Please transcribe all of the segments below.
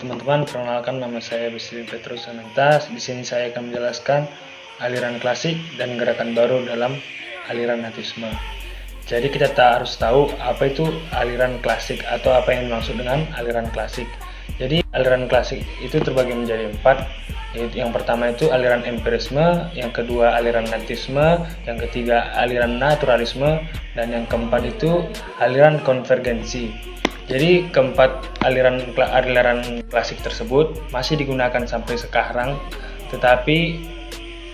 teman-teman, perkenalkan nama saya Bisri Petrus Anantas. Di sini saya akan menjelaskan aliran klasik dan gerakan baru dalam aliran natifisme. Jadi kita harus tahu apa itu aliran klasik atau apa yang dimaksud dengan aliran klasik. Jadi aliran klasik itu terbagi menjadi 4, yaitu yang pertama itu aliran empirisme, yang kedua aliran natifisme, yang ketiga aliran naturalisme, dan yang keempat itu aliran konvergensi. Jadi keempat aliran klasik tersebut masih digunakan sampai sekarang, tetapi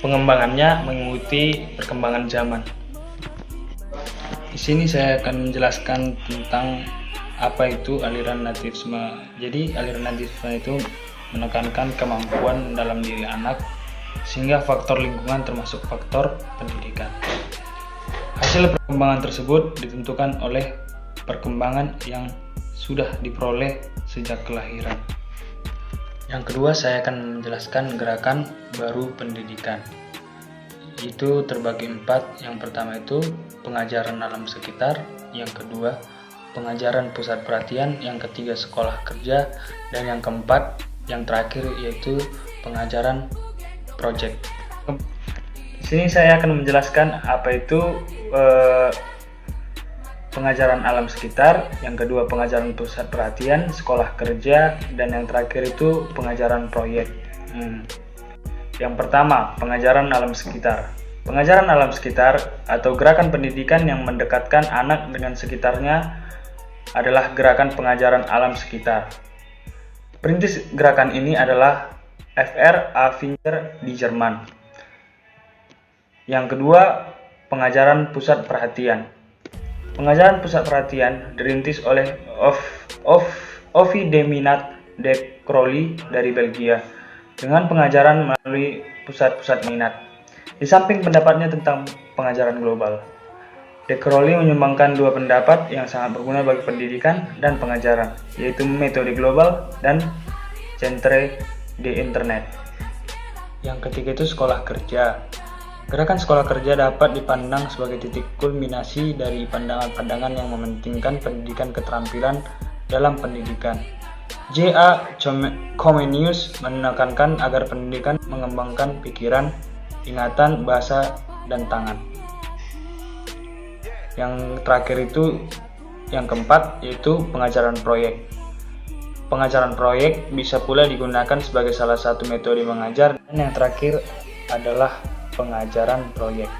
pengembangannya mengikuti perkembangan zaman. Di sini saya akan menjelaskan tentang apa itu aliran natifisme. Jadi aliran natifisme itu menekankan kemampuan dalam diri anak sehingga faktor lingkungan termasuk faktor pendidikan. Hasil perkembangan tersebut ditentukan oleh perkembangan yang sudah diperoleh sejak kelahiran. Yang kedua, saya akan menjelaskan gerakan baru pendidikan. Itu terbagi 4. Yang pertama itu pengajaran alam sekitar, yang kedua pengajaran pusat perhatian, yang ketiga sekolah kerja, dan yang keempat, yang terakhir yaitu pengajaran proyek. Di sini saya akan menjelaskan apa itu pengajaran alam sekitar, yang kedua pengajaran pusat perhatian, sekolah kerja, dan yang terakhir itu pengajaran proyek. Yang pertama, pengajaran alam sekitar. Pengajaran alam sekitar atau gerakan pendidikan yang mendekatkan anak dengan sekitarnya adalah gerakan pengajaran alam sekitar. Perintis gerakan ini adalah Fr. A. Finger di Jerman. Yang kedua, pengajaran pusat perhatian. Pengajaran pusat perhatian dirintis oleh Ovi Deminat de Crowley dari Belgia dengan pengajaran melalui pusat-pusat minat. Di samping pendapatnya tentang pengajaran global, de Crowley menyumbangkan 2 pendapat yang sangat berguna bagi pendidikan dan pengajaran, yaitu metode global dan centre de internet. Yang ketiga itu sekolah kerja. Gerakan sekolah kerja dapat dipandang sebagai titik kulminasi dari pandangan-pandangan yang mementingkan pendidikan keterampilan dalam pendidikan. J.A. Comenius menekankan agar pendidikan mengembangkan pikiran, ingatan, bahasa, dan tangan. Yang terakhir itu, yang keempat, yaitu pengajaran proyek. Pengajaran proyek bisa pula digunakan sebagai salah satu metode mengajar, dan yang terakhir adalah pengajaran proyek.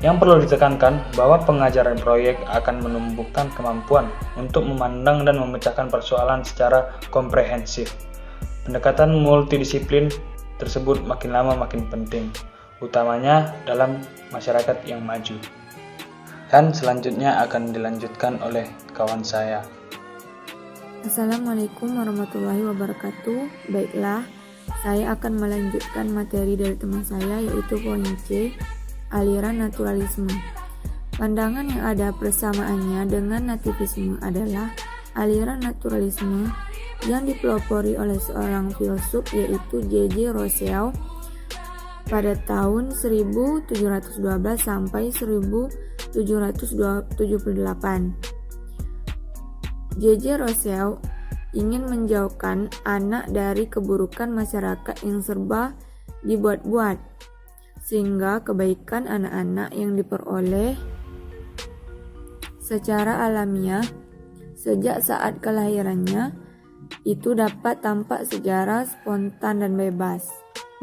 Yang perlu ditekankan bahwa pengajaran proyek akan menumbuhkan kemampuan untuk memandang dan memecahkan persoalan secara komprehensif. Pendekatan multidisiplin tersebut makin lama makin penting, utamanya dalam masyarakat yang maju. Dan selanjutnya akan dilanjutkan oleh kawan saya. Assalamualaikum warahmatullahi wabarakatuh. Baiklah, saya akan melanjutkan materi dari teman saya, yaitu poin C, aliran naturalisme. Pandangan yang ada persamaannya dengan nativisme adalah aliran naturalisme yang dipelopori oleh seorang filsuf, yaitu J.J. Rousseau pada tahun 1712 sampai 1778. J.J. Rousseau ingin menjauhkan anak dari keburukan masyarakat yang serba dibuat-buat, sehingga kebaikan anak-anak yang diperoleh secara alamiah sejak saat kelahirannya itu dapat tampak secara spontan dan bebas.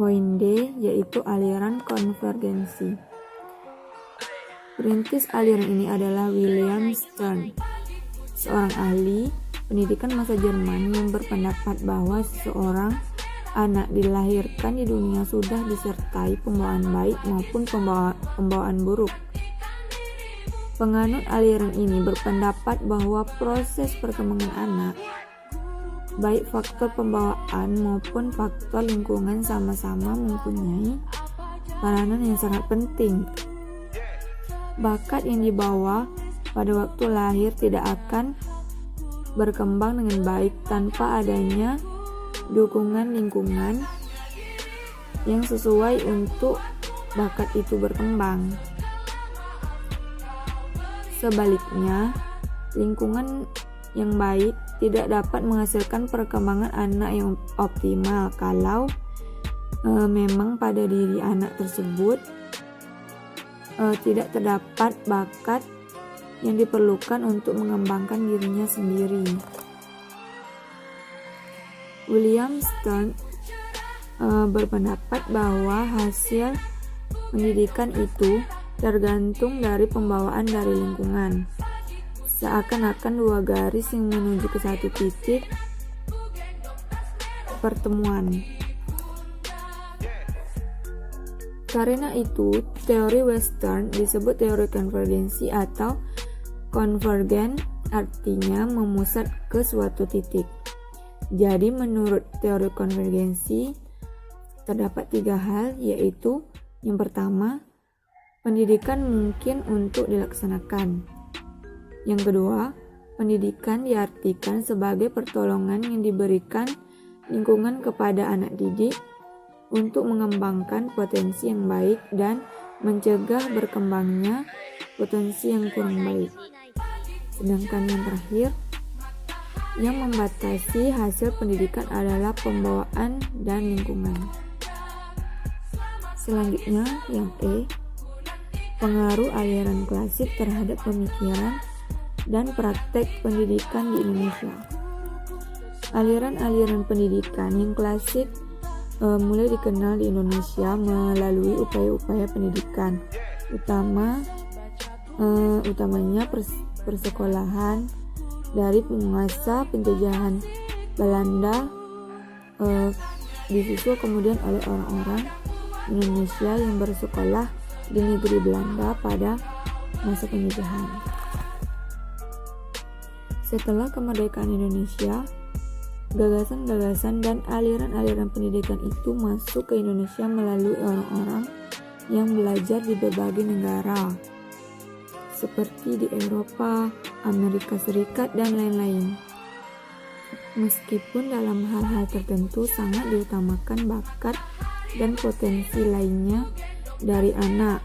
Poin D, yaitu aliran konvergensi. Perintis aliran ini adalah William Stern, seorang ahli pendidikan masa Jerman yang berpendapat bahwa seseorang anak dilahirkan di dunia sudah disertai pembawaan baik maupun pembawaan buruk. Penganut aliran ini berpendapat bahwa proses perkembangan anak, baik faktor pembawaan maupun faktor lingkungan, sama-sama mempunyai peranan yang sangat penting. Bakat yang dibawa pada waktu lahir tidak akan berkembang dengan baik tanpa adanya dukungan lingkungan yang sesuai untuk bakat itu berkembang. Sebaliknya, lingkungan yang baik tidak dapat menghasilkan perkembangan anak yang optimal kalau memang pada diri anak tersebut tidak terdapat bakat yang diperlukan untuk mengembangkan dirinya sendiri. William Stern berpendapat bahwa hasil pendidikan itu tergantung dari pembawaan dari lingkungan. Seakan-akan dua garis yang menuju ke satu titik pertemuan. Karena itu, teori Western disebut teori konvergensi atau konvergen, artinya memusat ke suatu titik. Jadi menurut teori konvergensi, terdapat 3 hal, yaitu yang pertama, pendidikan mungkin untuk dilaksanakan. Yang kedua, pendidikan diartikan sebagai pertolongan yang diberikan lingkungan kepada anak didik untuk mengembangkan potensi yang baik dan mencegah berkembangnya potensi yang kurang baik. Sedangkan yang terakhir, yang membatasi hasil pendidikan adalah pembawaan dan lingkungan. Selanjutnya, yang E, pengaruh aliran klasik terhadap pemikiran dan praktek pendidikan di Indonesia. Aliran-aliran pendidikan yang klasik mulai dikenal di Indonesia melalui upaya-upaya pendidikan, utamanya persekolahan dari penguasa penjajahan Belanda, disusul kemudian oleh orang-orang Indonesia yang bersekolah di negeri Belanda pada masa penjajahan. Setelah kemerdekaan Indonesia, gagasan-gagasan dan aliran-aliran pendidikan itu masuk ke Indonesia melalui orang-orang yang belajar di berbagai negara, seperti di Eropa, Amerika Serikat, dan lain-lain. Meskipun dalam hal-hal tertentu sangat diutamakan bakat dan potensi lainnya dari anak,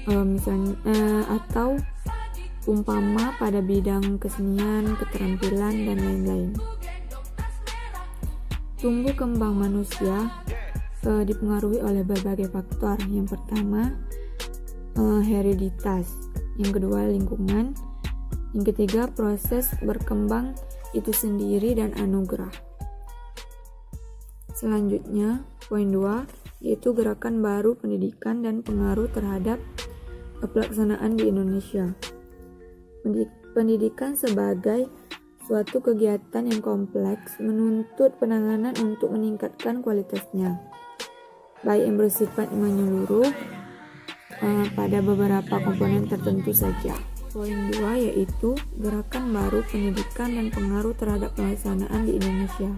misalnya atau umpama pada bidang kesenian, keterampilan, dan lain-lain. Tumbuh kembang manusia dipengaruhi oleh berbagai faktor. Yang pertama, hereditas. Yang kedua, lingkungan. Yang ketiga, proses berkembang itu sendiri dan anugerah. Selanjutnya, poin 2, yaitu gerakan baru pendidikan dan pengaruh terhadap pelaksanaan di Indonesia. Pendidikan sebagai suatu kegiatan yang kompleks menuntut penanganan untuk meningkatkan kualitasnya, baik yang bersifat menyeluruh pada beberapa komponen tertentu saja. Poin 2 yaitu gerakan baru pendidikan dan pengaruh terhadap pelaksanaan di Indonesia.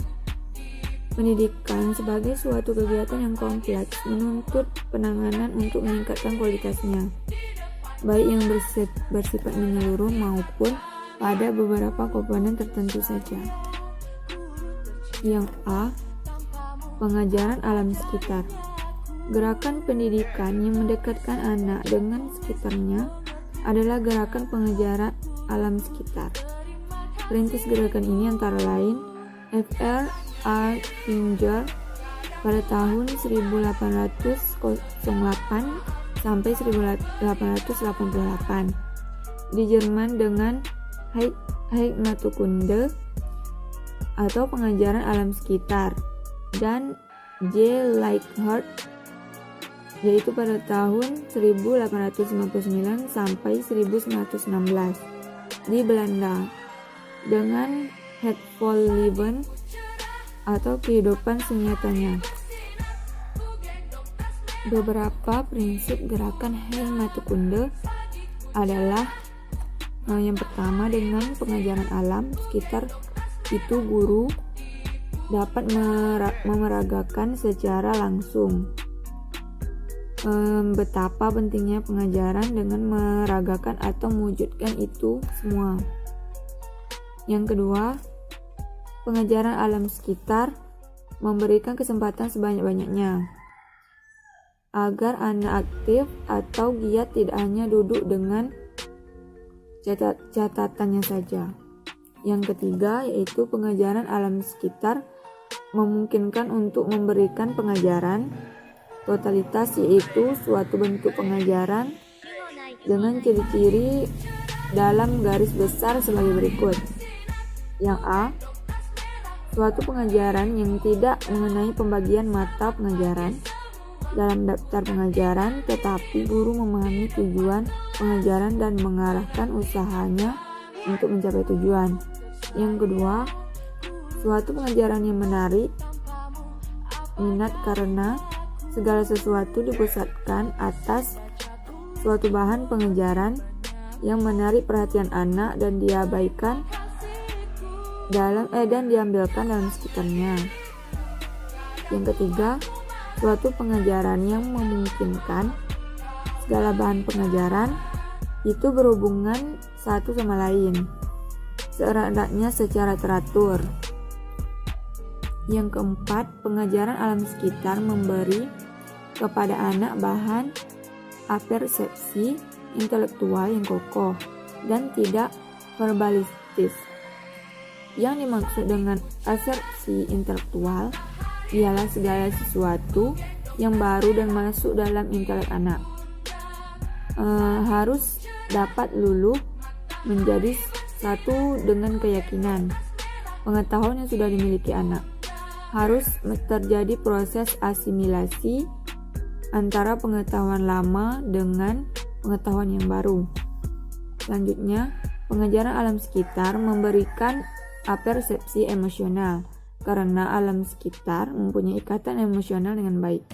Pendidikan sebagai suatu kegiatan yang kompleks menuntut penanganan untuk meningkatkan kualitasnya, baik yang bersifat menyeluruh maupun pada beberapa komponen tertentu saja. Yang A, pengajaran alam sekitar. Gerakan pendidikan yang mendekatkan anak dengan sekitarnya adalah gerakan pengajaran alam sekitar. Perintis gerakan ini antara lain F.R. Finger pada tahun 1808 sampai 1888 di Jerman dengan Heimatkunde atau pengajaran alam sekitar, dan J. Leichhardt yaitu pada tahun 1859 sampai 1916 di Belanda dengan Het Volleven atau kehidupan senyatanya. Beberapa prinsip gerakan Heimatkunde adalah yang pertama, dengan pengajaran alam sekitar itu guru dapat memeragakan secara langsung betapa pentingnya pengajaran dengan meragakan atau mewujudkan itu semua. Yang kedua, pengajaran alam sekitar memberikan kesempatan sebanyak-banyaknya agar anak aktif atau giat tidak hanya duduk dengan catatannya saja. Yang ketiga yaitu pengajaran alam sekitar memungkinkan untuk memberikan pengajaran totalitas, yaitu suatu bentuk pengajaran dengan ciri-ciri dalam garis besar sebagai berikut. Yang A, suatu pengajaran yang tidak mengenai pembagian mata pengajaran dalam daftar pengajaran, tetapi guru memahami tujuan pengajaran dan mengarahkan usahanya untuk mencapai tujuan. Yang kedua, suatu pengajaran yang menarik minat karena segala sesuatu dipusatkan atas suatu bahan pengajaran yang menarik perhatian anak dan diabaikan dan diambilkan dalam sekitarnya. Yang ketiga, suatu pengajaran yang memungkinkan segala bahan pengajaran itu berhubungan satu sama lain, seeratnya secara teratur. Yang keempat, pengajaran alam sekitar memberi kepada anak bahan apersepsi intelektual yang kokoh dan tidak verbalistis. Yang dimaksud dengan asersi intelektual ialah segala sesuatu yang baru dan masuk dalam intelek anak. Harus dapat luluh menjadi satu dengan keyakinan, pengetahuan yang sudah dimiliki anak. Harus terjadi proses asimilasi antara pengetahuan lama dengan pengetahuan yang baru. Selanjutnya, pengajaran alam sekitar memberikan apersepsi emosional karena alam sekitar mempunyai ikatan emosional dengan baik.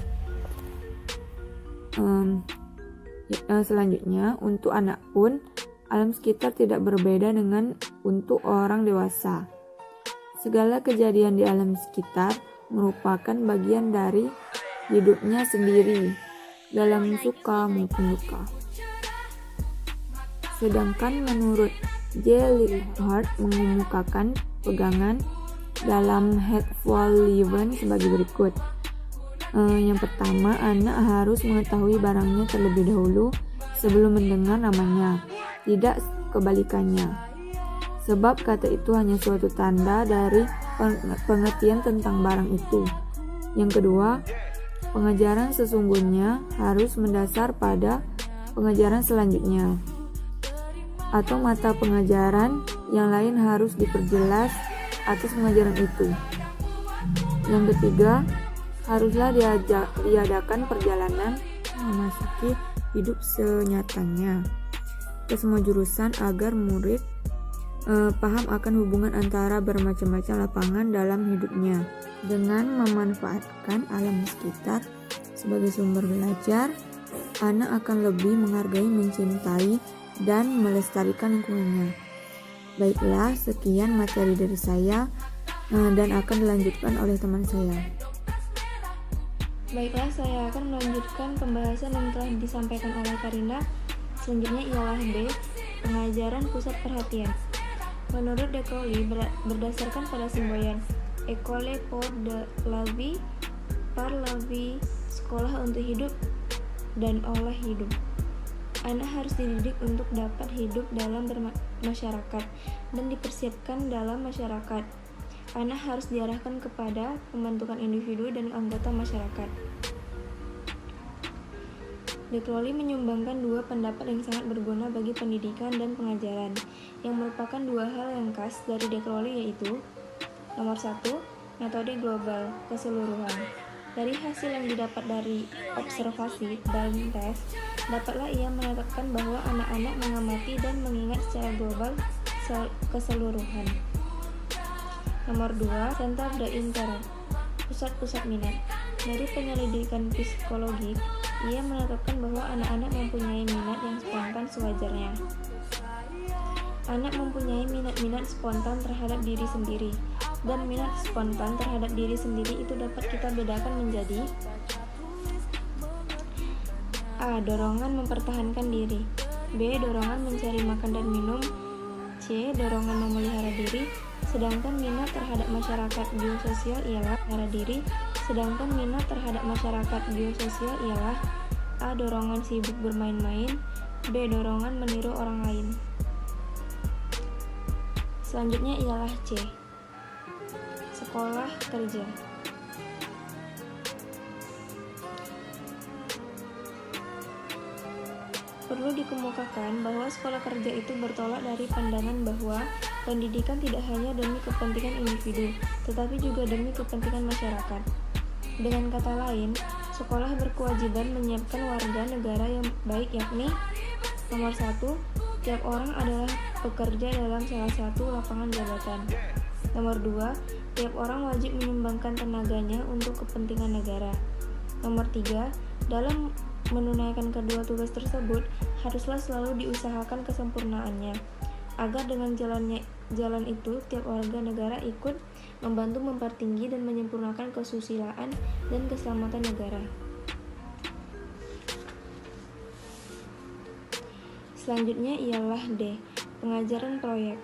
Selanjutnya, untuk anak pun alam sekitar tidak berbeda dengan untuk orang dewasa. Segala kejadian di alam sekitar merupakan bagian dari hidupnya sendiri dalam suka maupun duka. Sedangkan menurut J. Lilhart mengemukakan pegangan dalam Hateful Leven sebagai berikut. Yang pertama, anak harus mengetahui barangnya terlebih dahulu sebelum mendengar namanya, tidak kebalikannya. Sebab kata itu hanya suatu tanda dari pengertian tentang barang itu. Yang kedua, pengajaran sesungguhnya harus mendasar pada pengajaran selanjutnya, atau mata pengajaran yang lain harus diperjelas atas pengajaran itu. Yang ketiga, haruslah diadakan perjalanan memasuki hidup senyatanya ke semua jurusan agar murid paham akan hubungan antara bermacam-macam lapangan dalam hidupnya. Dengan memanfaatkan alam sekitar sebagai sumber belajar, anak akan lebih menghargai, mencintai, dan melestarikan lingkungannya. Baiklah, sekian materi dari saya dan akan dilanjutkan oleh teman saya. Baiklah, saya akan melanjutkan pembahasan yang telah disampaikan oleh Karinda. Selanjutnya ialah B, pengajaran pusat perhatian. Menurut De Crowley, berdasarkan pada semboyan École pour la vie, par la vie, sekolah untuk hidup dan oleh hidup. Anak harus dididik untuk dapat hidup dalam masyarakat dan dipersiapkan dalam masyarakat. Anak harus diarahkan kepada pembentukan individu dan anggota masyarakat. De Crowley menyumbangkan dua pendapat yang sangat berguna bagi pendidikan dan pengajaran, yang merupakan dua hal yang khas dari De Crowley, yaitu nomor 1, metode global keseluruhan. Dari hasil yang didapat dari observasi dan tes, dapatlah ia menetapkan bahwa anak-anak mengamati dan mengingat secara global keseluruhan. Nomor 2, Centre d'Intérêt, pusat-pusat minat. Dari penyelidikan psikologi, ia menetapkan bahwa anak-anak mempunyai minat yang spontan sewajarnya. Anak mempunyai minat-minat spontan terhadap diri sendiri, dan minat spontan terhadap diri sendiri itu dapat kita bedakan menjadi A. Dorongan mempertahankan diri, B. Dorongan mencari makan dan minum, C. Dorongan memelihara diri. Sedangkan minat terhadap masyarakat biososial ialah memelihara diri. Sedangkan minat terhadap masyarakat biososial ialah A. Dorongan sibuk bermain-main, B. Dorongan meniru orang lain. Selanjutnya ialah C. Sekolah kerja. Perlu dikemukakan bahwa sekolah kerja itu bertolak dari pandangan bahwa pendidikan tidak hanya demi kepentingan individu, tetapi juga demi kepentingan masyarakat. Dengan kata lain, sekolah berkewajiban menyiapkan warga negara yang baik, yakni nomor 1, tiap orang adalah pekerja dalam salah satu lapangan jabatan. Nomor 2, tiap orang wajib menyumbangkan tenaganya untuk kepentingan negara. Nomor 3, dalam menunaikan kedua tugas tersebut haruslah selalu diusahakan kesempurnaannya, agar dengan jalan itu tiap warga negara ikut membantu mempertinggi dan menyempurnakan kesusilaan dan keselamatan negara. Selanjutnya ialah D. Pengajaran proyek.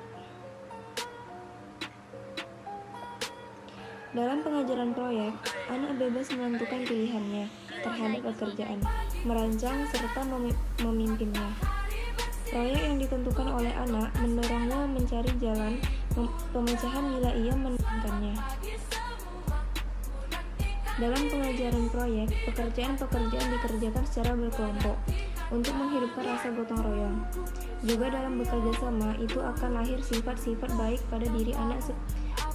Dalam pengajaran proyek, anak bebas menentukan pilihannya terhadap pekerjaan, merancang serta memimpinnya. Proyek yang ditentukan oleh anak mendorongnya mencari jalan pemecahan bila ia menginginkannya. Dalam pengajaran proyek, pekerjaan-pekerjaan dikerjakan secara berkelompok untuk menghidupkan rasa gotong royong. Juga dalam bekerja sama itu akan lahir sifat-sifat baik pada diri anak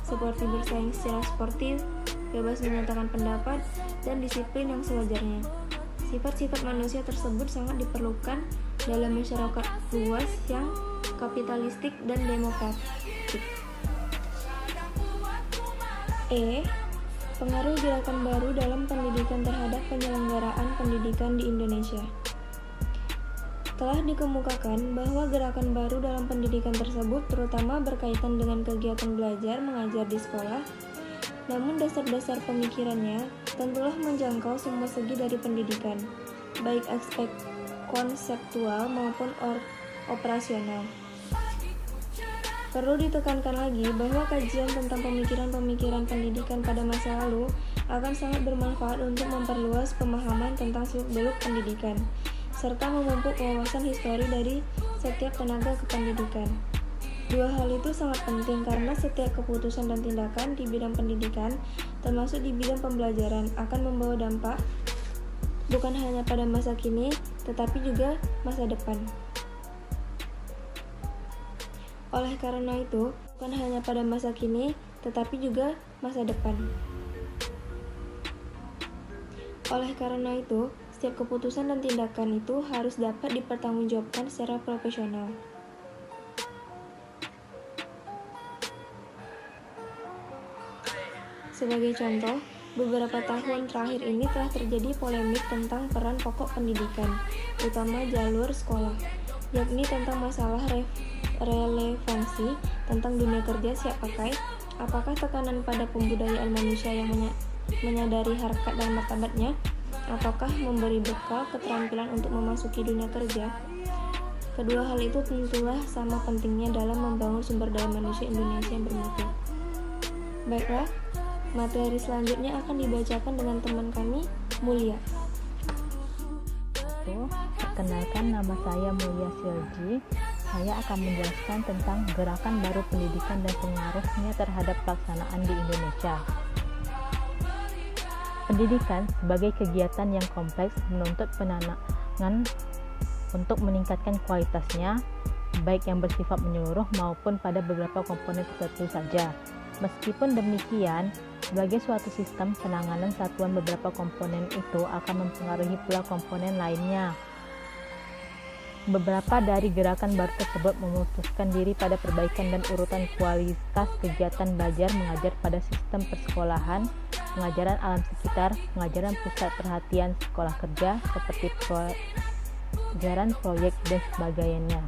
seperti bersaing secara sportif, bebas menyatakan pendapat, dan disiplin yang sewajarnya. Sifat-sifat manusia tersebut sangat diperlukan dalam masyarakat luas yang kapitalistik dan demokratik. E. Pengaruh gerakan baru dalam pendidikan terhadap penyelenggaraan pendidikan di Indonesia. Telah dikemukakan bahwa gerakan baru dalam pendidikan tersebut terutama berkaitan dengan kegiatan belajar mengajar di sekolah, namun dasar-dasar pemikirannya tentulah menjangkau semua segi dari pendidikan, baik aspek konseptual maupun operasional. Perlu ditekankan lagi bahwa kajian tentang pemikiran-pemikiran pendidikan pada masa lalu akan sangat bermanfaat untuk memperluas pemahaman tentang seluk-beluk pendidikan, serta memupuk wawasan histori dari setiap tenaga kependidikan. Dua hal itu sangat penting karena setiap keputusan dan tindakan di bidang pendidikan, termasuk di bidang pembelajaran, akan membawa dampak bukan hanya pada masa kini, tetapi juga masa depan. Oleh karena itu, bukan hanya pada masa kini, tetapi juga masa depan. Oleh karena itu, setiap keputusan dan tindakan itu harus dapat dipertanggungjawabkan secara profesional. Sebagai contoh, beberapa tahun terakhir ini telah terjadi polemik tentang peran pokok pendidikan, utama jalur sekolah, yakni tentang masalah relevansi tentang dunia kerja siap pakai, apakah tekanan pada pembudayaan manusia yang menyadari harkat dan martabatnya, ataukah memberi bekal keterampilan untuk memasuki dunia kerja. Kedua hal itu tentulah sama pentingnya dalam membangun sumber daya manusia Indonesia yang bermutu. Baiklah, materi selanjutnya akan dibacakan dengan teman kami, Mulia. Perkenalkan, nama saya Mulia Silji. Saya akan menjelaskan tentang gerakan baru pendidikan dan pengaruhnya terhadap pelaksanaan di Indonesia. Pendidikan sebagai kegiatan yang kompleks menuntut penanganan untuk meningkatkan kualitasnya, baik yang bersifat menyeluruh maupun pada beberapa komponen tertentu saja. Meskipun demikian, sebagai suatu sistem penanganan satuan beberapa komponen itu akan mempengaruhi pula komponen lainnya. Beberapa dari gerakan baru tersebut memutuskan diri pada perbaikan dan urutan kualitas kegiatan belajar mengajar pada sistem persekolahan, pengajaran alam sekitar, pengajaran pusat perhatian sekolah kerja seperti pengajaran proyek dan sebagainya.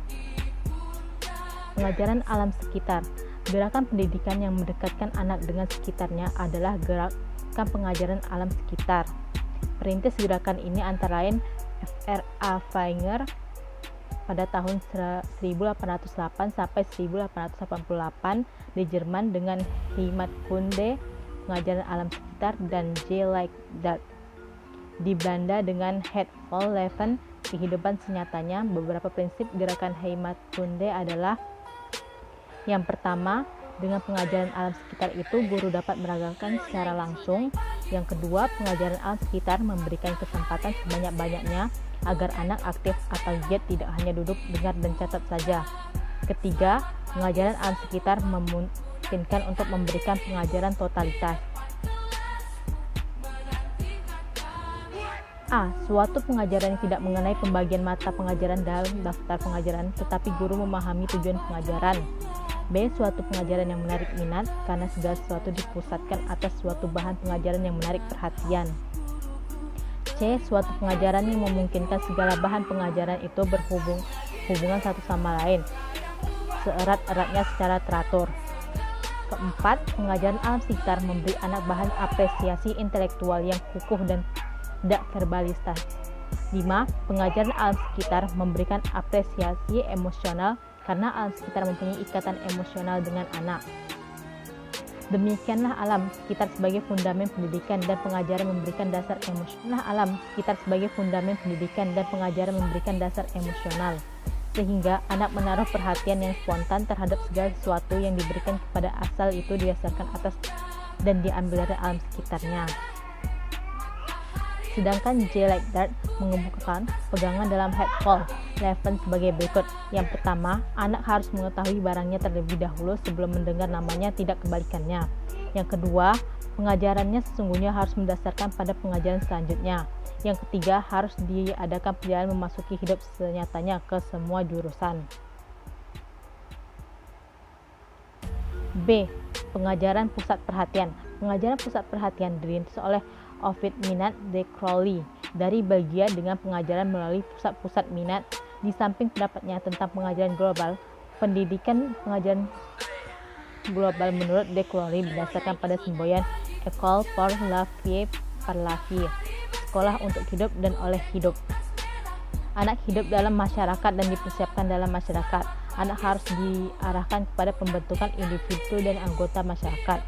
Pengajaran alam sekitar. Gerakan pendidikan yang mendekatkan anak dengan sekitarnya adalah gerakan pengajaran alam sekitar. Perintis gerakan ini antara lain F.R.A. Wenger pada tahun 1808 sampai 1888 di Jerman dengan Heimatkunde pengajaran alam sekitar dan J. Leiden di Belanda dengan Het vol Leven kehidupan senyatanya. Beberapa prinsip gerakan Heimatkunde adalah Yang pertama, dengan pengajaran alam sekitar itu guru dapat meragakan secara langsung. Yang kedua, pengajaran alam sekitar memberikan kesempatan sebanyak-banyaknya agar anak aktif atau giat, tidak hanya duduk, dengar, dan catat saja. Ketiga, pengajaran alam sekitar memungkinkan untuk memberikan pengajaran totalitas. A. Suatu pengajaran yang tidak mengenai pembagian mata pengajaran dalam daftar pengajaran, tetapi guru memahami tujuan pengajaran. B. Suatu pengajaran yang menarik minat, karena segala sesuatu dipusatkan atas suatu bahan pengajaran yang menarik perhatian. C. Suatu pengajaran yang memungkinkan segala bahan pengajaran itu berhubungan satu sama lain, seerat-eratnya secara teratur. Keempat, pengajaran alam sekitar memberi anak bahan apresiasi intelektual yang kukuh dan tidak verbalistas. 5. Pengajaran alam sekitar memberikan apresiasi emosional karena alam sekitar mempunyai ikatan emosional dengan anak. Demikianlah alam sekitar sebagai fundament pendidikan dan pengajaran memberikan dasar emosional. Alam sekitar sebagai fundament pendidikan dan pengajaran memberikan dasar emosional, sehingga anak menaruh perhatian yang spontan terhadap segala sesuatu yang diberikan kepada asal itu didasarkan atas dan diambil dari alam sekitarnya. Sedangkan J. Legdart mengemukakan pegangan dalam Hatful 11 sebagai berikut. Yang pertama, anak harus mengetahui barangnya terlebih dahulu sebelum mendengar namanya, tidak kebalikannya. Yang kedua, pengajarannya sesungguhnya harus mendasarkan pada pengajaran selanjutnya. Yang ketiga, harus diadakan perjalanan memasuki hidup senyatanya ke semua jurusan. B. Pengajaran pusat perhatian. Pengajaran pusat perhatian dirintis oleh Ovid Minat de Crowley dari Belgia dengan pengajaran melalui pusat-pusat minat. Di samping pendapatnya tentang pengajaran global, pendidikan pengajaran global menurut de Crowley berdasarkan pada semboyan École pour la vie par la vie, sekolah untuk hidup dan oleh hidup. Anak hidup dalam masyarakat dan dipersiapkan dalam masyarakat. Anak harus diarahkan kepada pembentukan individu dan anggota masyarakat.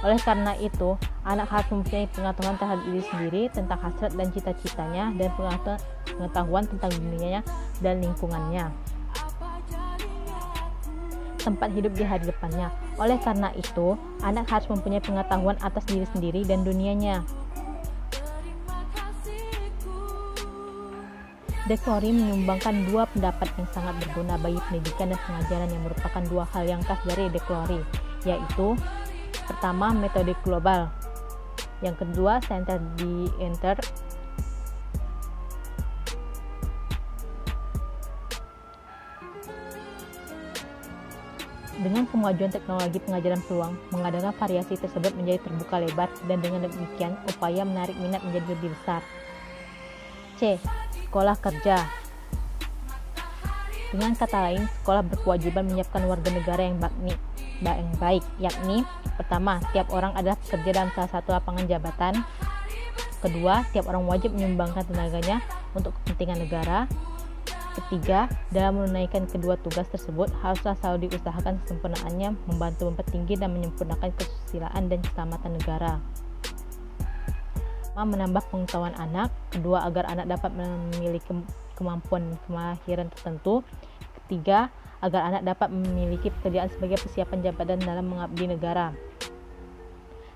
Oleh karena itu, anak harus mempunyai pengetahuan terhadap diri sendiri, tentang hasrat dan cita-citanya, dan pengetahuan tentang dunianya dan lingkungannya, tempat hidup di hari depannya. Oleh karena itu, anak harus mempunyai pengetahuan atas diri sendiri dan dunianya. De Crowley menyumbangkan dua pendapat yang sangat berguna bagi pendidikan dan pengajaran yang merupakan dua hal yang khas dari De Crowley, yaitu pertama, metode global. Yang kedua, center di inter. Dengan kemajuan teknologi pengajaran peluang mengadakan variasi tersebut menjadi terbuka lebar, dan dengan demikian upaya menarik minat menjadi lebih besar. C. Sekolah kerja. Dengan kata lain, sekolah berkewajiban menyiapkan warga negara yang baik, yakni pertama, tiap orang adalah pekerja dalam salah satu lapangan jabatan. Kedua, tiap orang wajib menyumbangkan tenaganya untuk kepentingan negara. Ketiga, dalam menunaikan kedua tugas tersebut haruslah selalu diusahakan kesempurnaannya, membantu mempertinggi dan menyempurnakan kesusilaan dan keselamatan negara. Menambah pengetahuan anak. Kedua, agar anak dapat memiliki kemampuan dan kemahiran tertentu. Ketiga, agar anak dapat memiliki pekerjaan sebagai persiapan jabatan dalam mengabdi negara.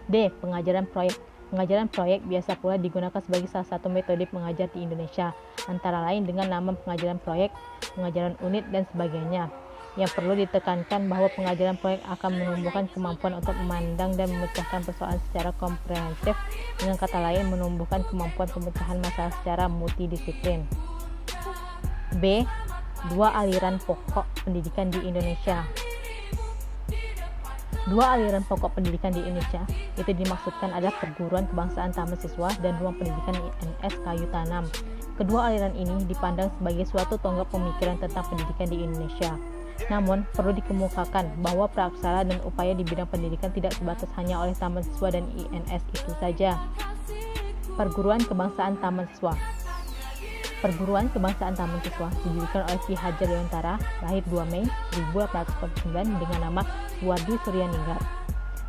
D. Pengajaran proyek. Pengajaran proyek biasa pula digunakan sebagai salah satu metode pengajar di Indonesia, antara lain dengan nama pengajaran proyek, pengajaran unit, dan sebagainya. Yang perlu ditekankan bahwa pengajaran proyek akan menumbuhkan kemampuan untuk memandang dan memecahkan persoalan secara komprehensif, dengan kata lain menumbuhkan kemampuan pemecahan masalah secara multidisiplin. B. Dua aliran pokok pendidikan di Indonesia. Dua aliran pokok pendidikan di Indonesia itu dimaksudkan adalah perguruan kebangsaan taman siswa dan ruang pendidikan INS Kayu Tanam. Kedua aliran ini dipandang sebagai suatu tonggak pemikiran tentang pendidikan di Indonesia. Namun, perlu dikemukakan bahwa praksara dan upaya di bidang pendidikan tidak sebatas hanya oleh taman siswa dan INS itu saja. Perguruan kebangsaan taman siswa. Perguruan kebangsaan taman siswa didirikan oleh Ki Hajar Dewantara, lahir 2 Mei 1849 dengan nama Suwardi Suryaningrat,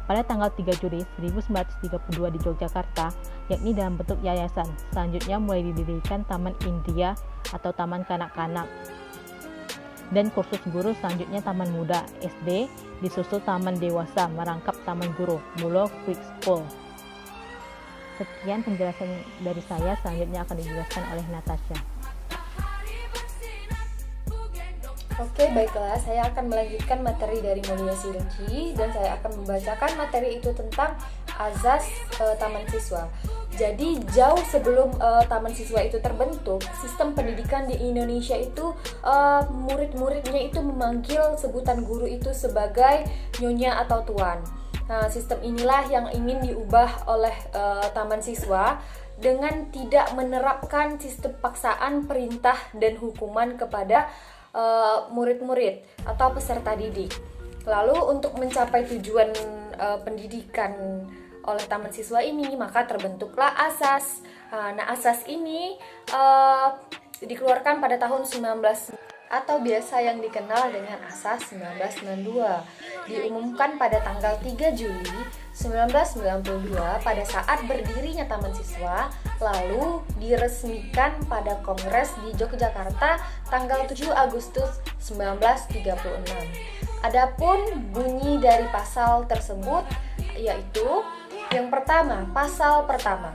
pada tanggal 3 Juli 1932 di Yogyakarta, yakni dalam bentuk yayasan. Selanjutnya mulai didirikan Taman India atau Taman Kanak-kanak. Dan kursus guru selanjutnya Taman Muda SD, disusul Taman Dewasa, merangkap Taman Guru, Mulo Quick School. Sekian penjelasan dari saya, selanjutnya akan dijelaskan oleh Natasha. Oke, baiklah, saya akan melanjutkan materi dari Mulia Sirki dan saya akan membacakan materi itu tentang azas taman siswa. Jadi jauh sebelum taman siswa itu terbentuk, sistem pendidikan di Indonesia itu murid-muridnya itu memanggil sebutan guru itu sebagai nyonya atau tuan. Nah, sistem inilah yang ingin diubah oleh taman siswa dengan tidak menerapkan sistem paksaan, perintah, dan hukuman kepada murid-murid atau peserta didik. Lalu untuk mencapai tujuan pendidikan oleh taman siswa ini, maka terbentuklah asas. Nah, asas ini dikeluarkan pada tahun 19 atau biasa yang dikenal dengan Asas 1992. Diumumkan pada tanggal 3 Juli 1992 pada saat berdirinya Taman Siswa, lalu diresmikan pada Kongres di Yogyakarta tanggal 7 Agustus 1936. Adapun bunyi dari pasal tersebut yaitu yang pertama, pasal pertama.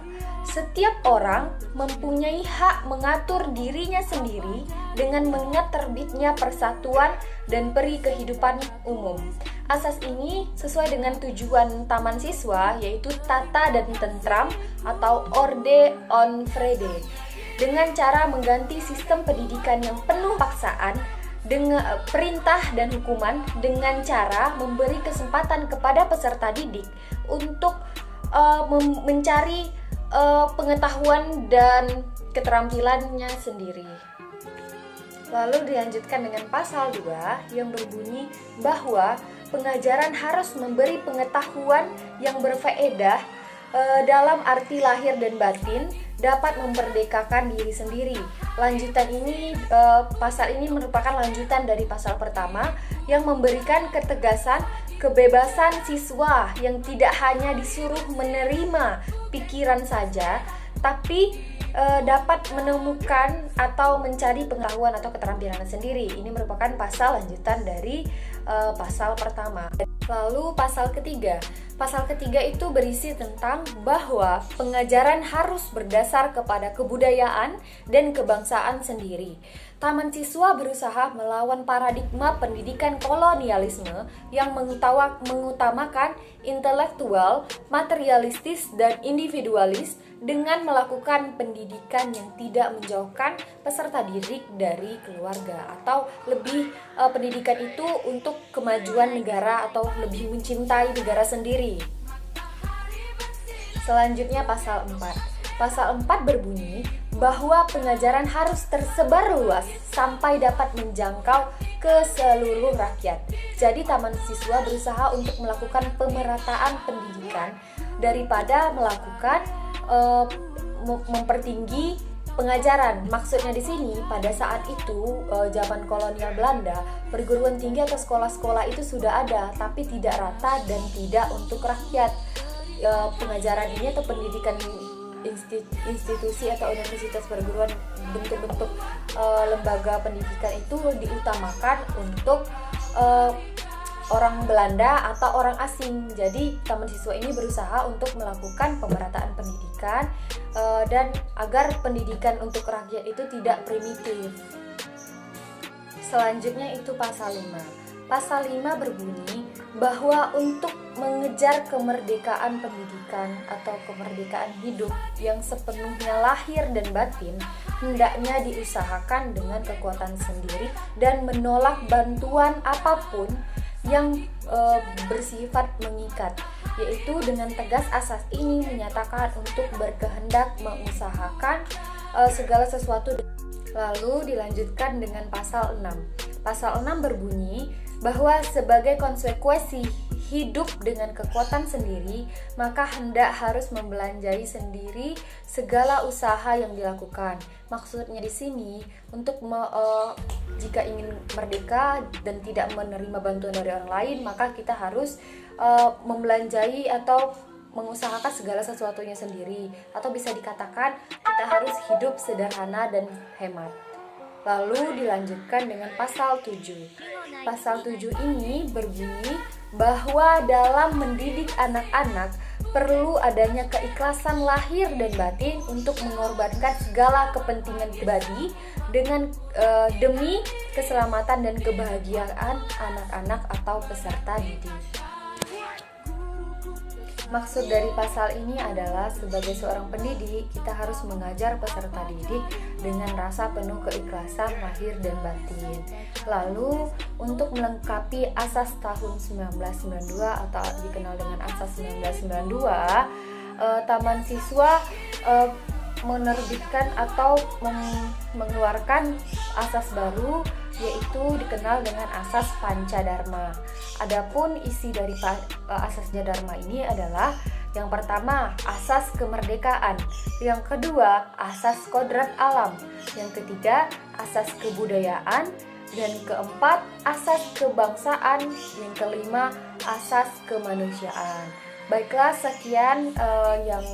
Setiap orang mempunyai hak mengatur dirinya sendiri dengan mengingat terbitnya persatuan dan peri kehidupan umum. Asas ini sesuai dengan tujuan Taman Siswa, yaitu tata dan tentram atau orde on vrede, dengan cara mengganti sistem pendidikan yang penuh paksaan dengan perintah dan hukuman dengan cara memberi kesempatan kepada peserta didik untuk mencari pengetahuan dan keterampilannya sendiri. Lalu dilanjutkan dengan pasal 2 yang berbunyi bahwa pengajaran harus memberi pengetahuan yang berfaedah dalam arti lahir dan batin, dapat memerdekakan diri sendiri. Lanjutan ini, pasal ini merupakan lanjutan dari pasal pertama yang memberikan ketegasan kebebasan siswa yang tidak hanya disuruh menerima pikiran saja, tapi dapat menemukan atau mencari pengetahuan atau keterampilan sendiri. Ini merupakan pasal lanjutan dari pasal pertama. Lalu pasal ketiga. Pasal ketiga itu berisi tentang bahwa pengajaran harus berdasar kepada kebudayaan dan kebangsaan sendiri. Taman Siswa berusaha melawan paradigma pendidikan kolonialisme yang mengutamakan intelektual, materialistis, dan individualis dengan melakukan pendidikan yang tidak menjauhkan peserta didik dari keluarga, atau lebih pendidikan itu untuk kemajuan negara atau lebih mencintai negara sendiri. Selanjutnya pasal 4. Pasal 4 berbunyi bahwa pengajaran harus tersebar luas sampai dapat menjangkau ke seluruh rakyat. Jadi Taman Siswa berusaha untuk melakukan pemerataan pendidikan daripada melakukan mempertinggi pengajaran. Maksudnya di sini pada saat itu zaman kolonial Belanda, perguruan tinggi atau sekolah-sekolah itu sudah ada, tapi tidak rata dan tidak untuk rakyat. Pengajaran ini atau pendidikan institusi atau universitas perguruan, bentuk-bentuk lembaga pendidikan itu diutamakan untuk orang Belanda atau orang asing. Jadi Taman Siswa ini berusaha untuk melakukan pemerataan pendidikan dan agar pendidikan untuk rakyat itu tidak primitif. Selanjutnya itu pasal 5. Pasal 5 berbunyi bahwa untuk mengejar kemerdekaan pendidikan atau kemerdekaan hidup yang sepenuhnya lahir dan batin, hendaknya diusahakan dengan kekuatan sendiri dan menolak bantuan apapun yang bersifat mengikat, yaitu dengan tegas asas ini menyatakan untuk berkehendak mengusahakan segala sesuatu. Lalu dilanjutkan dengan pasal 6. Pasal 6 berbunyi bahwa sebagai konsekuensi hidup dengan kekuatan sendiri, maka hendak harus membelanjai sendiri segala usaha yang dilakukan. Maksudnya di sini untuk jika ingin merdeka dan tidak menerima bantuan dari orang lain, maka kita harus membelanjai atau mengusahakan segala sesuatunya sendiri, atau bisa dikatakan kita harus hidup sederhana dan hemat. Lalu dilanjutkan dengan pasal 7. Pasal 7 ini berbunyi bahwa dalam mendidik anak-anak perlu adanya keikhlasan lahir dan batin untuk mengorbankan segala kepentingan pribadi demi keselamatan dan kebahagiaan anak-anak atau peserta didik. Maksud dari pasal ini adalah sebagai seorang pendidik, kita harus mengajar peserta didik dengan rasa penuh keikhlasan lahir dan batin. Lalu untuk melengkapi Asas tahun 1992 atau dikenal dengan Asas 1992, Taman Siswa menerbitkan atau mengeluarkan asas baru, yaitu dikenal dengan Asas Pancadharma. Adapun isi dari Asas Dharma ini adalah yang pertama, asas kemerdekaan, yang kedua, asas kodrat alam, yang ketiga, asas kebudayaan, dan keempat, asas kebangsaan, yang kelima, asas kemanusiaan. Baiklah, sekian yang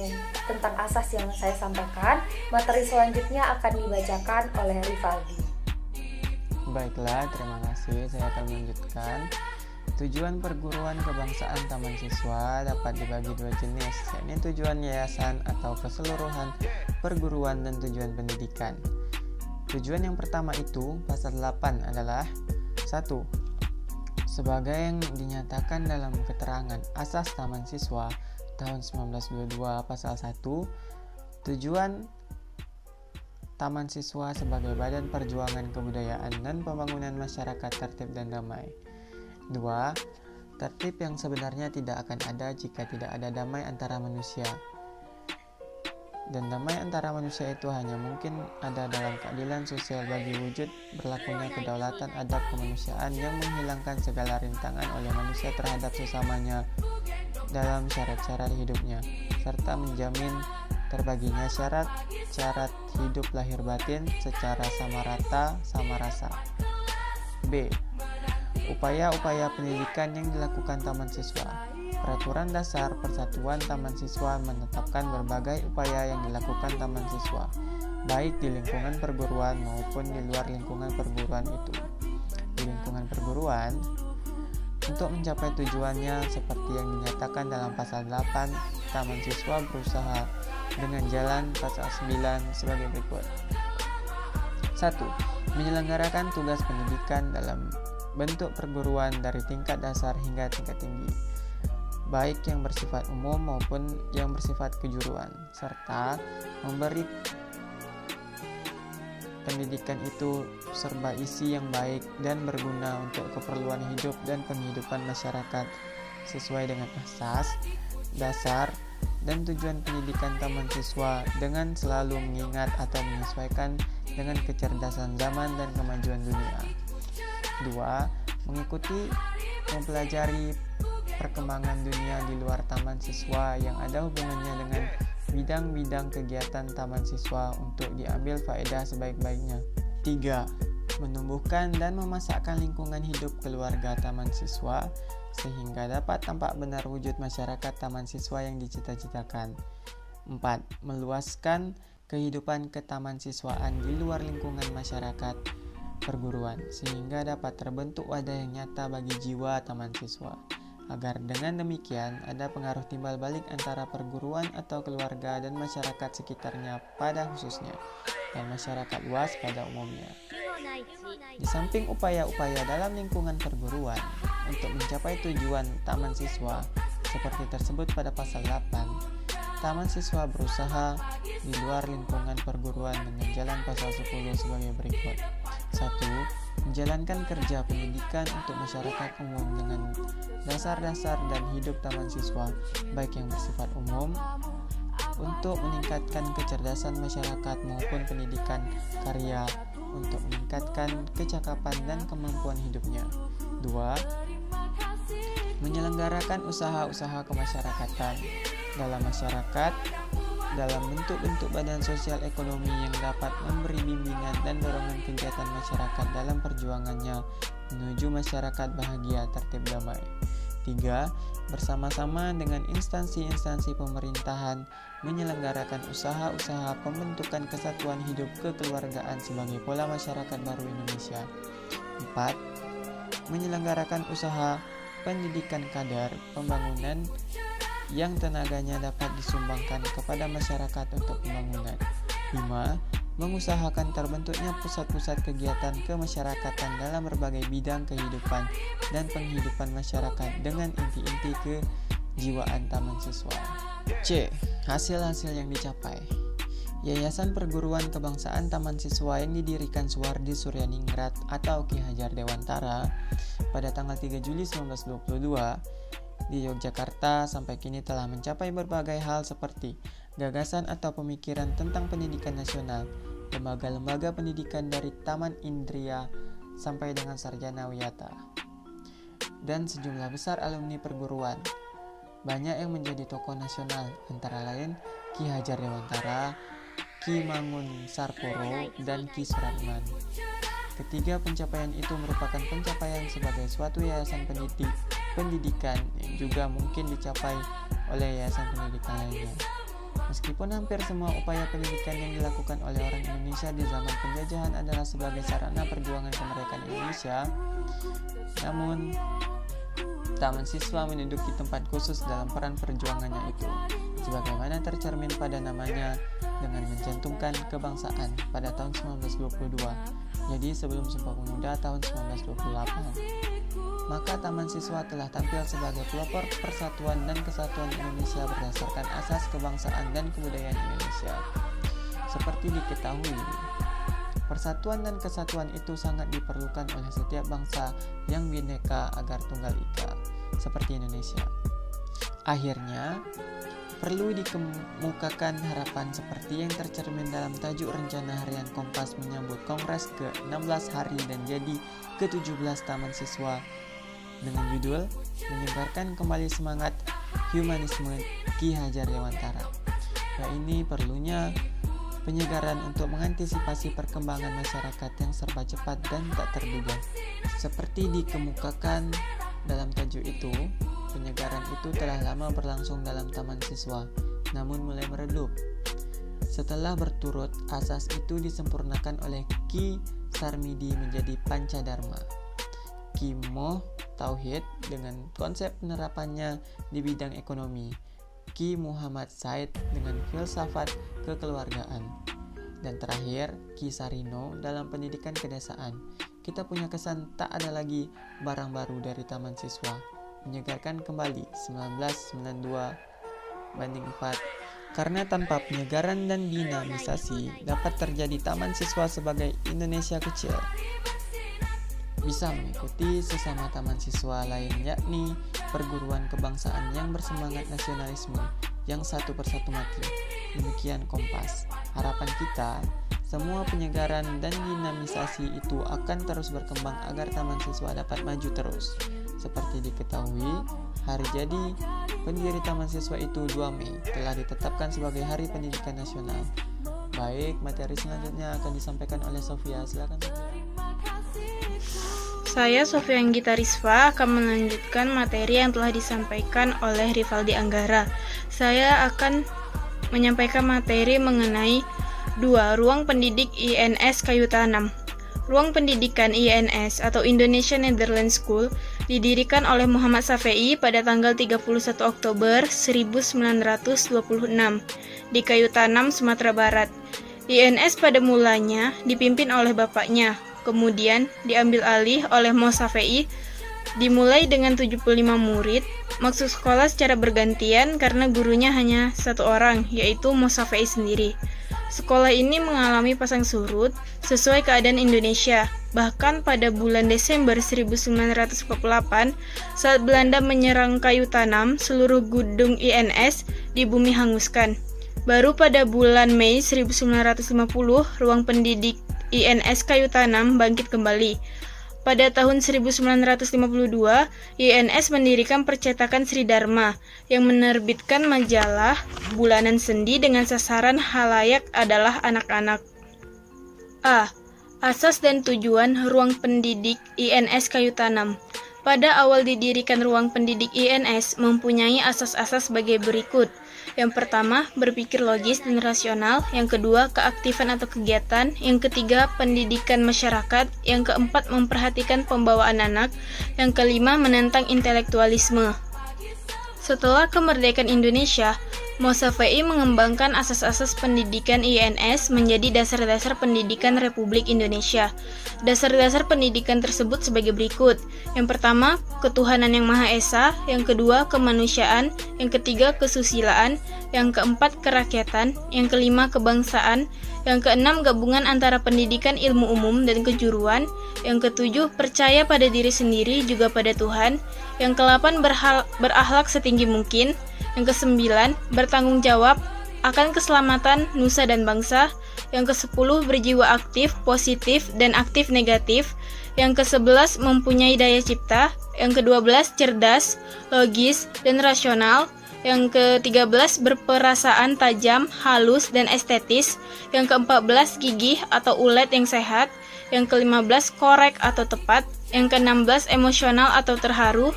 tentang asas yang saya sampaikan. Materi selanjutnya akan dibacakan oleh Rivaldi. Baiklah, terima kasih. Saya akan melanjutkan. Tujuan perguruan kebangsaan Taman Siswa dapat dibagi dua jenis, yakni tujuan yayasan atau keseluruhan perguruan dan tujuan pendidikan. Tujuan yang pertama itu, pasal 8 adalah 1. Sebagai yang dinyatakan dalam keterangan Asas Taman Siswa tahun 1922 pasal 1, tujuan Taman Siswa sebagai badan perjuangan kebudayaan dan pembangunan masyarakat tertib dan damai. 2. Tertib yang sebenarnya tidak akan ada jika tidak ada damai antara manusia. Dan damai antara manusia itu hanya mungkin ada dalam keadilan sosial bagi wujud berlakunya kedaulatan adab kemanusiaan yang menghilangkan segala rintangan oleh manusia terhadap sesamanya dalam syarat-syarat hidupnya, serta menjamin terbaginya syarat-syarat hidup lahir batin secara sama rata, sama rasa. B. Upaya-upaya pendidikan yang dilakukan Taman Siswa. Peraturan Dasar Persatuan Taman Siswa menetapkan berbagai upaya yang dilakukan Taman Siswa, baik di lingkungan perguruan maupun di luar lingkungan perguruan itu. Di lingkungan perguruan, untuk mencapai tujuannya seperti yang dinyatakan dalam pasal 8, Taman Siswa berusaha dengan jalan pasal 9 sebagai berikut. 1. Menyelenggarakan tugas pendidikan dalam bentuk perguruan dari tingkat dasar hingga tingkat tinggi, baik yang bersifat umum maupun yang bersifat kejuruan, serta memberi pendidikan itu serba isi yang baik dan berguna untuk keperluan hidup dan penghidupan masyarakat sesuai dengan asas, dasar, dan tujuan pendidikan Taman Siswa dengan selalu mengingat atau menyesuaikan dengan kecerdasan zaman dan kemajuan dunia. 2. Mengikuti, mempelajari perkembangan dunia di luar Taman Siswa yang ada hubungannya dengan bidang-bidang kegiatan Taman Siswa untuk diambil faedah sebaik-baiknya. 3. Menumbuhkan dan memasakkan lingkungan hidup keluarga Taman Siswa sehingga dapat tampak benar wujud masyarakat Taman Siswa yang dicita-citakan. 4. Meluaskan kehidupan ketaman siswaan di luar lingkungan masyarakat perguruan sehingga dapat terbentuk wadah yang nyata bagi jiwa Taman Siswa, agar dengan demikian ada pengaruh timbal balik antara perguruan atau keluarga dan masyarakat sekitarnya pada khususnya, dan masyarakat luas pada umumnya. Di samping upaya-upaya dalam lingkungan perguruan untuk mencapai tujuan Taman Siswa seperti tersebut pada pasal 8, Taman Siswa berusaha di luar lingkungan perguruan dengan jalan pasal 10 sebagai berikut. 1. Menjalankan kerja pendidikan untuk masyarakat umum dengan dasar-dasar dan hidup Taman Siswa, baik yang bersifat umum, untuk meningkatkan kecerdasan masyarakat maupun pendidikan karya untuk meningkatkan kecakapan dan kemampuan hidupnya. 2. Menyelenggarakan usaha-usaha kemasyarakatan dalam masyarakat dalam bentuk-bentuk badan sosial ekonomi yang dapat memberi bimbingan dan dorongan kegiatan masyarakat dalam perjuangannya menuju masyarakat bahagia tertib damai. 3. Bersama-sama dengan instansi-instansi pemerintahan menyelenggarakan usaha-usaha pembentukan kesatuan hidup kekeluargaan sebagai pola masyarakat baru Indonesia. 4. Menyelenggarakan usaha pendidikan kader pembangunan yang tenaganya dapat disumbangkan kepada masyarakat untuk pembangunan. 5. Mengusahakan terbentuknya pusat-pusat kegiatan kemasyarakatan dalam berbagai bidang kehidupan dan penghidupan masyarakat dengan inti-inti kejiwaan Taman Siswa. C. Hasil-hasil yang dicapai. Yayasan Perguruan Kebangsaan Taman Siswa yang didirikan Suwardi Suryaningrat atau Ki Hajar Dewantara pada tanggal 3 Juli 1922 di Yogyakarta sampai kini telah mencapai berbagai hal seperti gagasan atau pemikiran tentang pendidikan nasional, lembaga-lembaga pendidikan dari Taman Indria sampai dengan Sarjana Wiyata, dan sejumlah besar alumni perguruan. Banyak yang menjadi tokoh nasional, antara lain Ki Hajar Dewantara, Ki Mangun Sarporo, dan Ki Suratman. Ketiga pencapaian itu merupakan pencapaian sebagai suatu yayasan pendidikan yang juga mungkin dicapai oleh yayasan pendidikan lainnya. Meskipun hampir semua upaya pendidikan yang dilakukan oleh orang Indonesia di zaman penjajahan adalah sebagai sarana perjuangan kemerdekaan Indonesia, namun Taman Siswa menduduki tempat khusus dalam peran perjuangannya itu, sebagaimana tercermin pada namanya dengan mencantumkan kebangsaan pada tahun 1922, jadi sebelum Sumpah Pemuda tahun 1928. Maka Taman Siswa telah tampil sebagai pelopor persatuan dan kesatuan Indonesia berdasarkan asas kebangsaan dan kebudayaan Indonesia. Seperti diketahui, persatuan dan kesatuan itu sangat diperlukan oleh setiap bangsa yang bineka agar tunggal ika, seperti Indonesia. Akhirnya, perlu dikemukakan harapan seperti yang tercermin dalam tajuk rencana harian Kompas menyambut Kongres ke-16 hari dan jadi ke-17 Taman Siswa dengan judul menyebarkan kembali semangat humanisme Ki Hajar Dewantara. Nah, ini perlunya penyegaran untuk mengantisipasi perkembangan masyarakat yang serba cepat dan tak terduga. Seperti dikemukakan dalam tajuk itu, penyegaran itu telah lama berlangsung dalam Taman Siswa, namun mulai meredup. Setelah berturut, asas itu disempurnakan oleh Ki Sarmidi menjadi Pancadharma, Ki Moh Tauhid dengan konsep penerapannya di bidang ekonomi, Ki Muhammad Said dengan filsafat kekeluargaan, dan terakhir Ki Sarino dalam pendidikan kedesaan. Kita punya kesan tak ada lagi barang baru dari Taman Siswa, menyegarkan kembali 1992/4. Karena tanpa penyegaran dan dinamisasi dapat terjadi Taman Siswa sebagai Indonesia kecil bisa mengikuti sesama taman siswa lain, yakni perguruan kebangsaan yang bersemangat nasionalisme yang satu persatu mati. Demikian Kompas. Harapan kita, semua penyegaran dan dinamisasi itu akan terus berkembang agar Taman Siswa dapat maju terus. Seperti diketahui, hari jadi pendiri Taman Siswa itu 2 Mei telah ditetapkan sebagai Hari Pendidikan Nasional. Baik, materi selanjutnya akan disampaikan oleh Sofia. Silakan. Saya Sofia Anggita Rizva akan melanjutkan materi yang telah disampaikan oleh Rivaldi Anggara. Saya akan menyampaikan materi mengenai 2. Ruang Pendidik INS Kayu Tanam. Ruang Pendidikan INS atau Indonesia Netherlands School didirikan oleh Muhammad Safei pada tanggal 31 Oktober 1926 di Kayu Tanam, Sumatera Barat. INS pada mulanya dipimpin oleh bapaknya, kemudian diambil alih oleh Mo Safei, dimulai dengan 75 murid, masuk sekolah secara bergantian karena gurunya hanya 1 orang, yaitu Mo Safei sendiri. Sekolah ini mengalami pasang surut sesuai keadaan Indonesia. Bahkan pada bulan Desember 1948, saat Belanda menyerang Kayu Tanam, seluruh gedung INS di bumi hanguskan. Baru pada bulan Mei 1950, ruang pendidik INS Kayu Tanam bangkit kembali. Pada tahun 1952, INS mendirikan percetakan Sri Dharma yang menerbitkan majalah bulanan sendi dengan sasaran halayak adalah anak-anak. A. Asas dan tujuan ruang pendidik INS Kayu Tanam. Pada awal didirikan ruang pendidik INS mempunyai asas-asas sebagai berikut. Yang pertama, berpikir logis dan rasional. Yang kedua, keaktifan atau kegiatan. Yang ketiga, pendidikan masyarakat. Yang keempat, memperhatikan pembawaan anak. Yang kelima, menentang intelektualisme. Setelah kemerdekaan Indonesia, Mosaffei mengembangkan asas-asas pendidikan INS menjadi dasar-dasar pendidikan Republik Indonesia. Dasar-dasar pendidikan tersebut sebagai berikut. Yang pertama, ketuhanan yang Maha Esa. Yang kedua, kemanusiaan. Yang ketiga, kesusilaan. Yang keempat, kerakyatan. Yang kelima, kebangsaan. Yang keenam, gabungan antara pendidikan ilmu umum dan kejuruan. Yang ketujuh, percaya pada diri sendiri juga pada Tuhan. Yang kedelapan, berakhlak setinggi mungkin. Yang kesembilan, bertanggung jawab akan keselamatan nusa dan bangsa. Yang kesepuluh, berjiwa aktif, positif, dan aktif negatif. Yang kesebelas, mempunyai daya cipta. Yang kedua-belas, cerdas, logis, dan rasional. Yang ke-13, berperasaan tajam, halus, dan estetis. Yang ke-14, gigih atau ulet yang sehat. Yang ke-15, korek atau tepat. Yang ke-16, emosional atau terharu.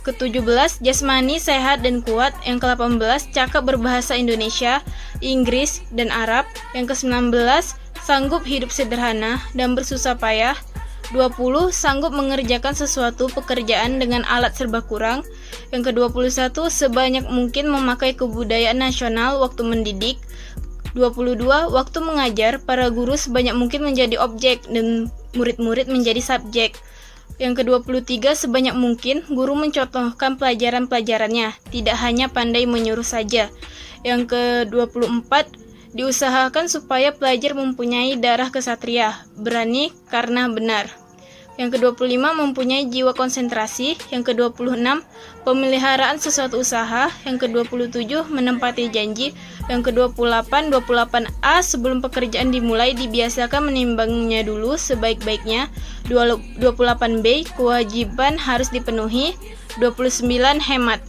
Ke-17, jasmani, sehat, dan kuat. Yang ke-18, cakap berbahasa Indonesia, Inggris, dan Arab. Yang ke-19, sanggup hidup sederhana dan bersusah payah. 20, sanggup mengerjakan sesuatu pekerjaan dengan alat serba kurang. Yang ke-21, sebanyak mungkin memakai kebudayaan nasional waktu mendidik. 22, waktu mengajar, para guru sebanyak mungkin menjadi objek dan murid-murid menjadi subjek. Yang ke-23, sebanyak mungkin guru mencontohkan pelajaran-pelajarannya, tidak hanya pandai menyuruh saja. Yang ke-24, diusahakan supaya pelajar mempunyai darah kesatria, berani karena benar. Yang ke-25, mempunyai jiwa konsentrasi. Yang ke-26, pemeliharaan sesuatu usaha. Yang ke-27, menempati janji. Yang ke-28, 28A, sebelum pekerjaan dimulai dibiasakan menimbangnya dulu sebaik-baiknya. 28B, kewajiban harus dipenuhi. 29, hemat.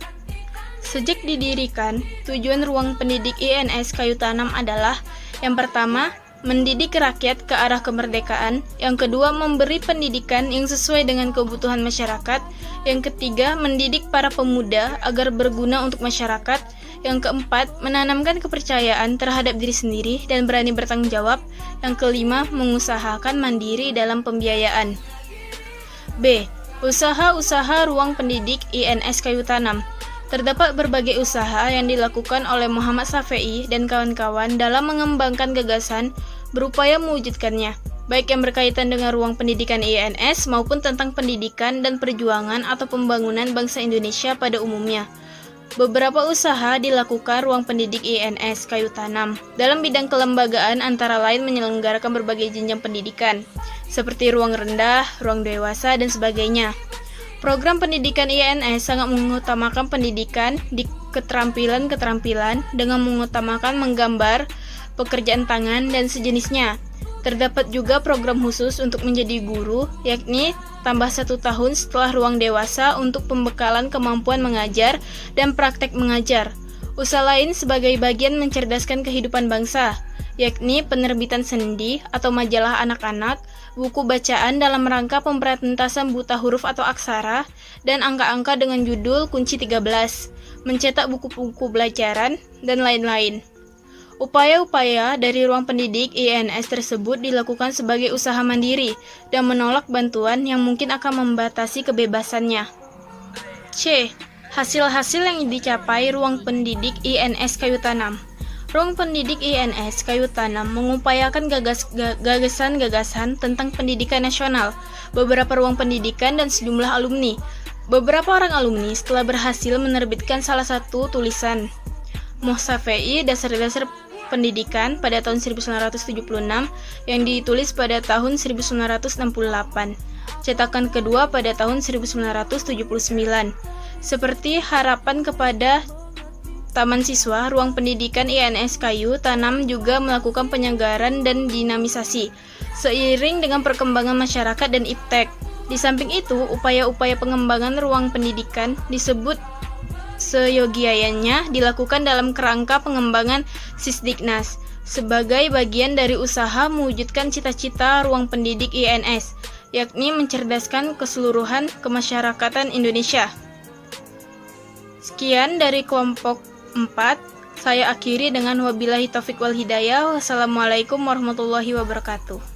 Sejak didirikan, tujuan ruang pendidik INS Kayu Tanam adalah: yang pertama, mendidik rakyat ke arah kemerdekaan. Yang kedua, memberi pendidikan yang sesuai dengan kebutuhan masyarakat. Yang ketiga, mendidik para pemuda agar berguna untuk masyarakat. Yang keempat, menanamkan kepercayaan terhadap diri sendiri dan berani bertanggung jawab. Yang kelima, mengusahakan mandiri dalam pembiayaan. B. Usaha-usaha ruang pendidik INS Kayu Tanam. Terdapat berbagai usaha yang dilakukan oleh Muhammad Saffei dan kawan-kawan dalam mengembangkan gagasan berupaya mewujudkannya, baik yang berkaitan dengan ruang pendidikan INS maupun tentang pendidikan dan perjuangan atau pembangunan bangsa Indonesia pada umumnya. Beberapa usaha dilakukan ruang pendidik INS Kayu Tanam dalam bidang kelembagaan, antara lain menyelenggarakan berbagai jenjang pendidikan, seperti ruang rendah, ruang dewasa, dan sebagainya. Program pendidikan INS sangat mengutamakan pendidikan di keterampilan-keterampilan dengan mengutamakan menggambar, pekerjaan tangan, dan sejenisnya. Terdapat juga program khusus untuk menjadi guru, yakni tambah 1 tahun setelah ruang dewasa untuk pembekalan kemampuan mengajar dan praktek mengajar. Usaha lain sebagai bagian mencerdaskan kehidupan bangsa, yakni penerbitan sendi atau majalah anak-anak, buku bacaan dalam rangka pemberantasan buta huruf atau aksara, dan angka-angka dengan judul Kunci 13, mencetak buku-buku pelajaran, dan lain-lain. Upaya-upaya dari ruang pendidik INS tersebut dilakukan sebagai usaha mandiri dan menolak bantuan yang mungkin akan membatasi kebebasannya. C. Hasil-hasil yang dicapai ruang pendidik INS Kayu Tanam. Ruang pendidik INS Kayu Tanam mengupayakan gagasan-gagasan tentang pendidikan nasional, beberapa ruang pendidikan, dan sejumlah alumni. Beberapa orang alumni setelah berhasil menerbitkan salah satu tulisan Mosaffei, Dasar-Dasar Pendidikan, pada tahun 1976 yang ditulis pada tahun 1968. Cetakan kedua pada tahun 1979. Seperti harapan kepada Taman Siswa, ruang pendidikan INS Kayu Tanam juga melakukan penyanggaran dan dinamisasi seiring dengan perkembangan masyarakat dan iptek. Di samping itu, upaya-upaya pengembangan ruang pendidikan disebut seyogianya dilakukan dalam kerangka pengembangan Sisdiknas sebagai bagian dari usaha mewujudkan cita-cita ruang pendidik INS, yakni mencerdaskan keseluruhan kemasyarakatan Indonesia. Sekian dari kelompok 4. Saya akhiri dengan wabillahi taufik wal hidayah. Wassalamualaikum warahmatullahi wabarakatuh.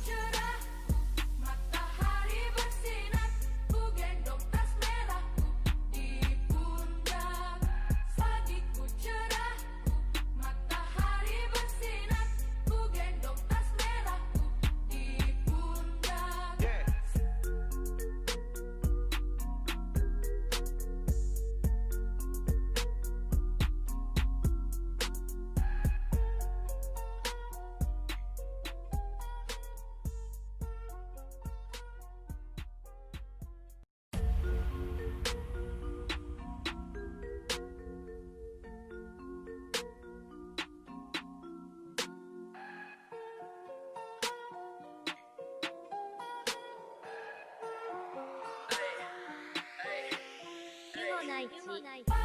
Naik.